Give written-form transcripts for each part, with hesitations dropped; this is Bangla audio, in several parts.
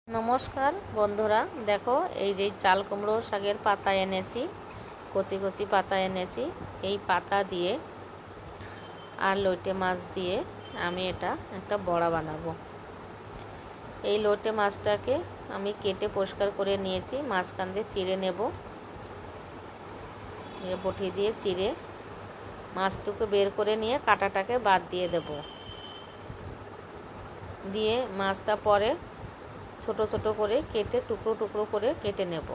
নমস্কার বন্ধুরা, দেখো এই যে চাল কুমড়ো শাকের পাতা এনেছি, কচি কচি পাতা এনেছি। এই পাতা দিয়ে আর লোটে মাছ দিয়ে আমি এটা একটা বড়া বানাবো। এই লোটে মাছটাকে আমি কেটে পরিষ্কার করে নিয়েছি, মাঝখান দিয়ে চিড়ে নেব। বটি দিয়ে চিড়ে মাছটুকু বের করে নিয়ে কাঁটাটাকে বাদ দিয়ে দেব। দিয়ে মাছটা পরে ছোট ছোট করে কেটে টুকরো টুকরো করে কেটে নেব।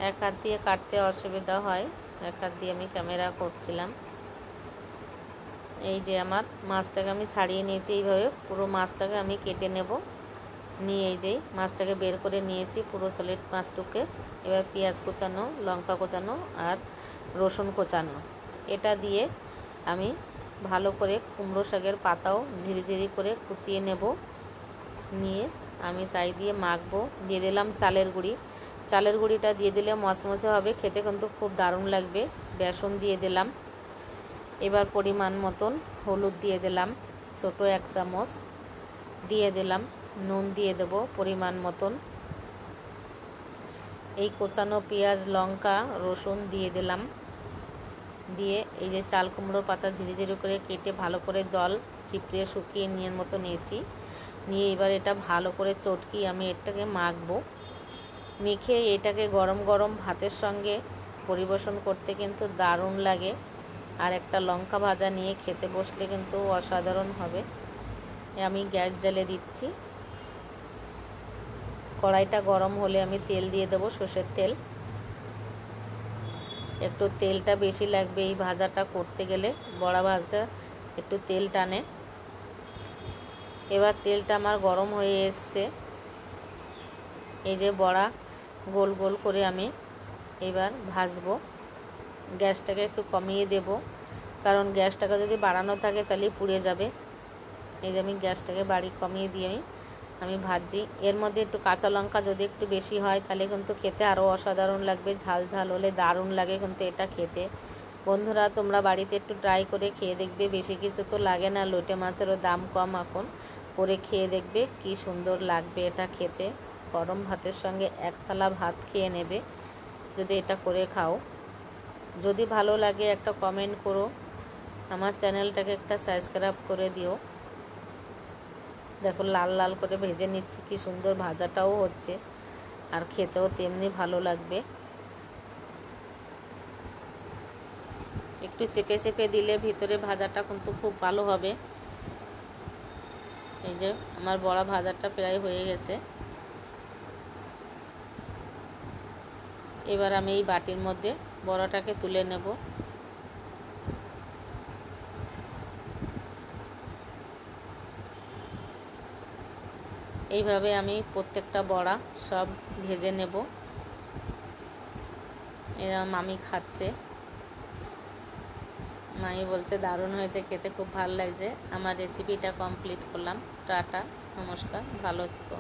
এক হাত দিয়ে কাটতে অসুবিধা হয়, এক হাত দিয়ে আমি ক্যামেরা করছিলাম। এই যে আমার মাছটাকে আমি ছাড়িয়ে নিয়েছি, এইভাবে পুরো মাছটাকে আমি কেটে নেব। নিয়ে এই যে মাছটাকে বের করে নিয়েছি পুরো সলিড মাছটুকে। এবার পেঁয়াজ কোচানো, লঙ্কা কোচানো আর রসুন কোচানো এটা দিয়ে আমি ভালো করে কুমড়ো শাকের পাতাও ঝিরিঝিরি করে কুচিয়ে নেব। নিয়ে আমি তাই দিয়ে মাখবো। দিয়ে দিলাম চালের গুঁড়ি। চালের গুঁড়িটা দিয়ে দিলে মচমচে হবে, খেতে কিন্তু খুব দারুণ লাগবে। বেসন দিয়ে দিলাম। এবার পরিমাণ মতন হলুদ দিয়ে দিলাম, ছোটো 1 চামচ দিয়ে দিলাম। নুন দিয়ে দেব পরিমাণ মতন। এই কোচানো পেঁয়াজ, লঙ্কা, রসুন দিয়ে দিলাম। দিয়ে এই যে চাল কুমড়োর পাতা ঝিরিঝিরি করে কেটে ভালো করে জল চিপড়িয়ে শুকিয়ে নিয়ে মতো নিয়েছি। নিয়ে এবার এটা ভালো করে চটকি আমি এটাকে মাখবো। মেখে এটাকে গরম গরম ভাতের সঙ্গে পরিবেশন করতে কিন্তু দারুণ লাগে। আর একটা লঙ্কা ভাজা নিয়ে খেতে বসলে কিন্তু অসাধারণ হবে। আমি গ্যাস জ্বালে দিচ্ছি। কড়াইটা গরম হলে আমি তেল দিয়ে দেবো, সর্ষের তেল। একটু তেলটা বেশি লাগবে এই ভাজাটা করতে গেলে, বড়া ভাজা একটু তেল টানে। এবার তেলটা আমার গরম হয়ে এসছে। এই যে বড়া গোল গোল করে আমি এবার ভাজবো। গ্যাসটাকে একটু কমিয়ে দেব, কারণ গ্যাসটাকে যদি বাড়ানো থাকে তাহলে পুড়ে যাবে। এই যে আমি গ্যাসটাকে কমিয়ে দিয়ে আমি ভাজি। এর মধ্যে একটু কাঁচা লঙ্কা যদি একটু বেশি হয় তাহলে কিন্তু খেতে আরও অসাধারণ লাগবে। ঝাল ঝাল হলে দারুণ লাগে কিন্তু এটা খেতে। বন্ধুরা, তোমরা বাড়িতে একটু ট্রাই করে খেয়ে দেখবে, বেশি কিছু তো লাগে না, লোটে মাছেরও দাম কম এখন। করে খেয়ে দেখবে কি সুন্দর লাগবে এটা খেতে। গরম ভাতের সঙ্গে 1 থালা ভাত খেয়ে নেবে যদি এটা করে খাও। যদি ভালো লাগে একটা কমেন্ট করো, আমার চ্যানেলটাকে একটা সাবস্ক্রাইব করে দিও। দেখো লাল লাল করে ভেজে নিচ্ছি, কি সুন্দর ভাজাটাও হচ্ছে আর খেতেও তেমনি ভালো লাগবে। একটু চেপে চেপে দিলে ভিতরে ভাজাটা কিন্তু খুব ভালো হবে। এই যে আমার বড়া ভাজাটা প্রায় হয়ে গেছে। এবার আমি এই বাটির মধ্যে বড়াটাকে তুলে নেব। এইভাবে আমি প্রত্যেকটা বড়া সব ভেজে নেব। এরা মামি খাচ্ছে, মামি বলছে দারুণ হয়েছে, খেতে খুব ভালো লাগছে। আমার রেসিপিটা কমপ্লিট করলাম। টাটা, নমস্কার, ভালো থেকো।